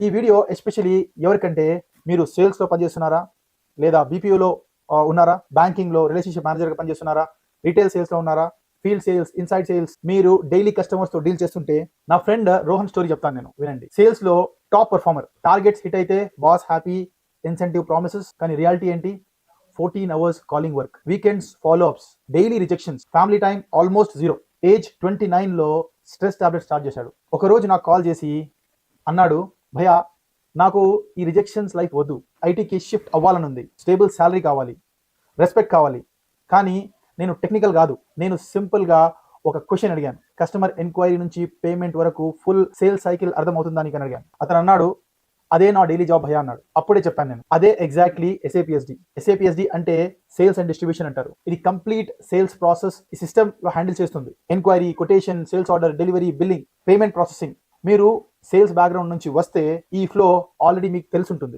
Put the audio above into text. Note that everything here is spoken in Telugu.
ఈ వీడియో ఎస్పెషలీ ఎవరికంటే మీరు సేల్స్లో పనిచేస్తున్నారా, లేదా బీపీఓలో ఉన్నారా, బ్యాంకింగ్లో రిలేషన్షిప్ మేనేజర్గా పనిచేస్తున్నారా, రీటైల్ సేల్స్లో ఉన్నారా, ఫీల్డ్ సేల్స్, ఇన్సైడ్ సేల్స్, మీరు డైలీ కస్టమర్స్తో డీల్ చేస్తుంటే నా ఫ్రెండ్ రోహన్ స్టోరీ చెప్తాను నేను, వినండి. సేల్స్లో టాప్ పర్ఫార్మర్, టార్గెట్స్ హిట్ అయితే బాస్ హ్యాపీ, ఇన్సెంటివ్ ప్రామిసెస్, కానీ రియాలిటీ ఏంటి? 14 hours calling work, weekends follow ups, daily rejections, family time almost zero. Age 29లో స్ట్రెస్ టాబ్లెట్ స్టార్ట్ చేశాడు. ఒకరోజు నాకు కాల్ చేసి అన్నాడు, భయ్యా నాకు ఈ రిజెక్షన్స్ లైఫ్ వద్దు, ఐటీకి షిఫ్ట్ అవ్వాలని ఉంది, స్టేబుల్ శాలరీ కావాలి, రెస్పెక్ట్ కావాలి, కానీ నేను టెక్నికల్ కాదు, నేను సింపుల్గా ఒక క్వశ్చన్ అడిగాను, కస్టమర్ ఎంక్వైరీ నుంచి పేమెంట్ వరకు ఫుల్ సేల్స్ సైకిల్ అర్థమవుతుందా నీకు అని అడిగాను. అతను అన్నాడు, అదే నా డైలీ జాబ్ భయ్యా అన్నాడు. అప్పుడే చెప్పాను నేను, అదే ఎగ్జాక్ట్లీ ఎస్ఏపిఎస్డి. ఎస్ఏపిఎస్డి అంటే సేల్స్ అండ్ డిస్ట్రిబ్యూషన్ అంటారు. ఇది కంప్లీట్ సేల్స్ ప్రాసెస్ ఈ సిస్టమ్ లో హ్యాండిల్ చేస్తుంది. Enquiry, quotation, sales order, delivery, billing, payment processing. మీరు సేల్స్ బ్యాక్గ్రౌండ్ నుంచి వస్తే ఈ ఫ్లో ఆల్రెడీ మీకు తెలుసుంటుంది.